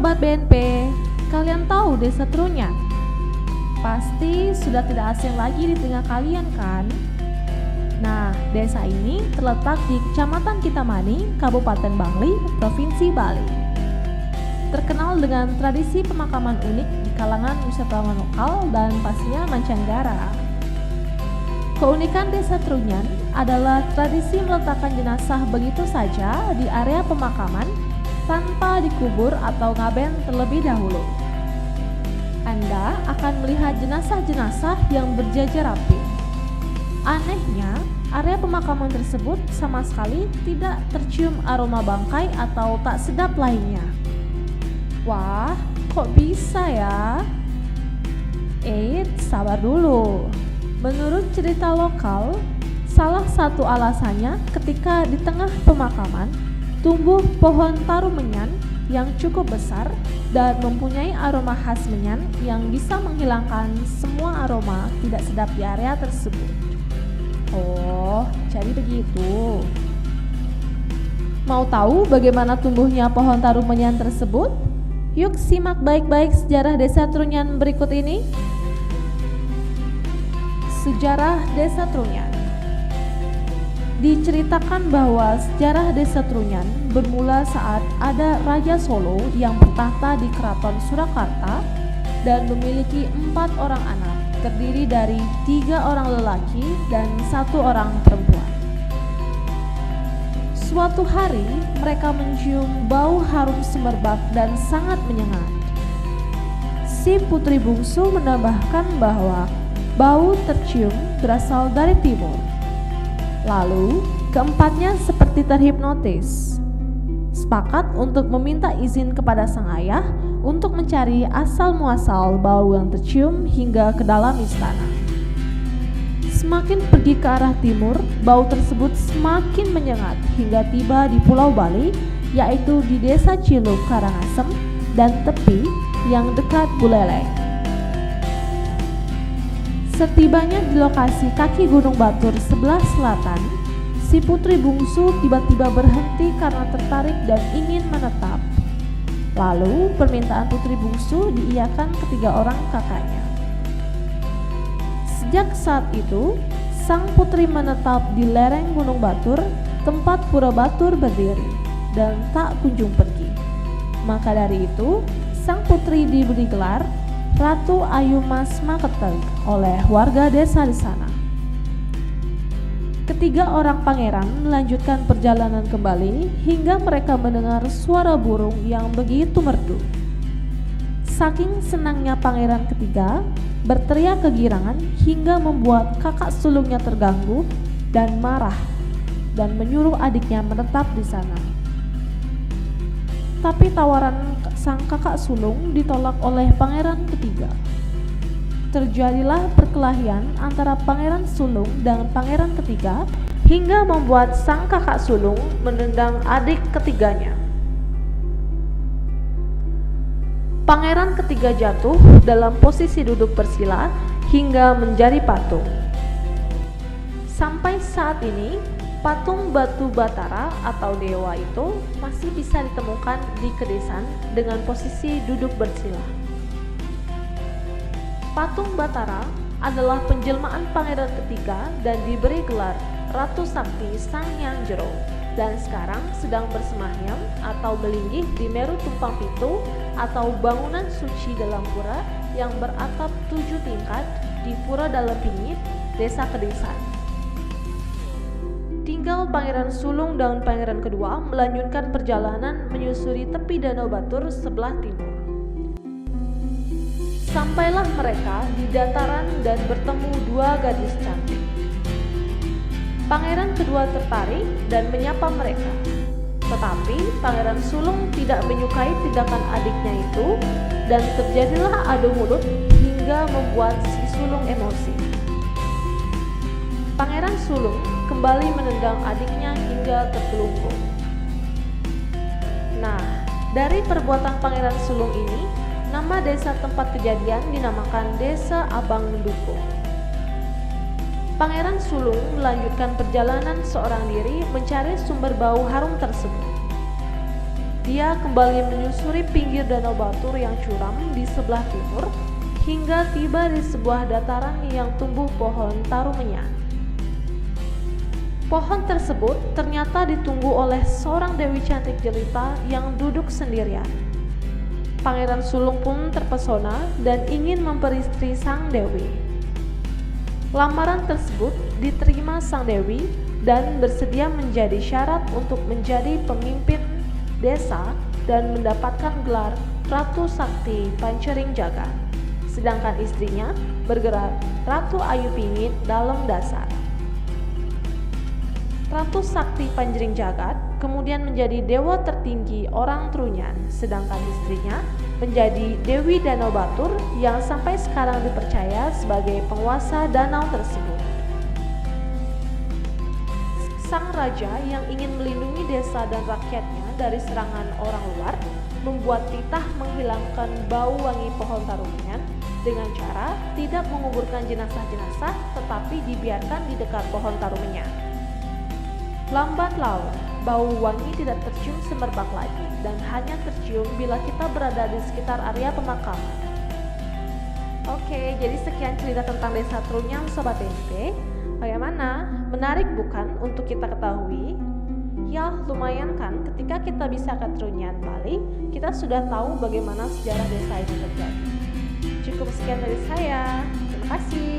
Sobat BNP, kalian tahu Desa Trunyan? Pasti sudah tidak asing lagi di tengah kalian kan? Nah, desa ini terletak di Kecamatan Kintamani, Kabupaten Bangli, Provinsi Bali. Terkenal dengan tradisi pemakaman unik di kalangan wisatawan lokal dan pastinya mancanegara. Keunikan Desa Trunyan adalah tradisi meletakkan jenazah begitu saja di area pemakaman tanpa dikubur atau ngaben terlebih dahulu. Anda akan melihat jenazah-jenazah yang berjajar rapi. Anehnya, area pemakaman tersebut sama sekali tidak tercium aroma bangkai atau tak sedap lainnya. Wah, kok bisa ya? Sabar dulu. Menurut cerita lokal, salah satu alasannya ketika di tengah pemakaman tumbuh pohon taru menyan yang cukup besar dan mempunyai aroma khas menyan yang bisa menghilangkan semua aroma tidak sedap di area tersebut. Oh, jadi begitu. Mau tahu bagaimana tumbuhnya pohon taru menyan tersebut? Yuk simak baik-baik sejarah Desa Trunyan berikut ini. Sejarah Desa Trunyan. Diceritakan bahwa sejarah Desa Trunyan bermula saat ada Raja Solo yang bertahta di Keraton Surakarta dan memiliki 4 orang anak, terdiri dari 3 orang lelaki dan 1 orang perempuan. Suatu hari mereka mencium bau harum semerbak dan sangat menyengat. Si putri bungsu menambahkan bahwa bau tercium berasal dari timur. Lalu keempatnya seperti terhipnotis, sepakat untuk meminta izin kepada sang ayah untuk mencari asal muasal bau yang tercium hingga ke dalam istana. Semakin pergi ke arah timur, bau tersebut semakin menyengat hingga tiba di Pulau Bali, yaitu di Desa Ciluk, Karangasem, dan Tepi yang dekat Buleleng. Setibanya di lokasi kaki Gunung Batur sebelah selatan, si putri bungsu tiba-tiba berhenti karena tertarik dan ingin menetap. Lalu permintaan putri bungsu diiyakan ketiga orang kakaknya. Sejak saat itu, sang putri menetap di lereng Gunung Batur, tempat Pura Batur berdiri, dan tak kunjung pergi. Maka dari itu, sang putri diberi gelar Ratu Ayu Mas Maketeng oleh warga desa di sana. Ketiga orang pangeran melanjutkan perjalanan kembali hingga mereka mendengar suara burung yang begitu merdu. Saking senangnya pangeran ketiga, berteriak kegirangan hingga membuat kakak sulungnya terganggu dan marah dan menyuruh adiknya menetap di sana. Tapi tawaran sang kakak sulung ditolak oleh pangeran ketiga. Terjadilah perkelahian antara pangeran sulung dan pangeran ketiga hingga membuat sang kakak sulung menendang adik ketiganya. Pangeran ketiga jatuh dalam posisi duduk bersila hingga menjadi patung. Sampai saat ini, patung Batu Batara atau dewa itu masih bisa ditemukan di Kedesan dengan posisi duduk bersila. Patung Batara adalah penjelmaan pangeran ketiga dan diberi gelar Ratu Sakti Sang Hyang Jero dan sekarang sedang bersemayam atau melinggih di Meru Tumpang Pitu atau bangunan suci dalam pura yang beratap 7 tingkat di Pura Dalam Pingit, Desa Kedesan. Tinggal Pangeran Sulung dan Pangeran kedua melanjutkan perjalanan menyusuri tepi Danau Batur sebelah timur. Sampailah mereka di dataran dan bertemu 2 gadis cantik. Pangeran kedua tertarik dan menyapa mereka. Tetapi Pangeran Sulung tidak menyukai tindakan adiknya itu dan terjadilah adu mulut hingga membuat si sulung emosi. Pangeran Sulung kembali menendang adiknya hingga tertelungkup. Nah, dari perbuatan Pangeran Sulung ini, nama desa tempat kejadian dinamakan Desa Abang Mendukung. Pangeran Sulung melanjutkan perjalanan seorang diri mencari sumber bau harum tersebut. Dia kembali menyusuri pinggir Danau Batur yang curam di sebelah timur hingga tiba di sebuah dataran yang tumbuh pohon tarumenyan. Pohon tersebut ternyata ditunggu oleh seorang dewi cantik jelita yang duduk sendirian. Pangeran Sulung pun terpesona dan ingin memperistri sang dewi. Lamaran tersebut diterima sang dewi dan bersedia menjadi syarat untuk menjadi pemimpin desa dan mendapatkan gelar Ratu Sakti Pancering Jagat. Sedangkan istrinya bergerak Ratu Ayu Pingit dalam dasar. Ratu Sakti Pancering Jagat kemudian menjadi dewa tertinggi orang Trunyan, sedangkan istrinya menjadi Dewi Danau Batur yang sampai sekarang dipercaya sebagai penguasa danau tersebut. Sang raja yang ingin melindungi desa dan rakyatnya dari serangan orang luar membuat titah menghilangkan bau wangi pohon tarumenyan dengan cara tidak menguburkan jenazah-jenazah tetapi dibiarkan di dekat pohon tarumenyan. Lambat laun, bau wangi tidak tercium semerbak lagi dan hanya tercium bila kita berada di sekitar area pemakaman. Oke, jadi sekian cerita tentang Desa Trunyan Sobat TNT. Bagaimana? Menarik bukan untuk kita ketahui? Ya, lumayan kan ketika kita bisa ke Trunyan, Bali, kita sudah tahu bagaimana sejarah desa ini terjadi. Cukup sekian dari saya. Terima kasih.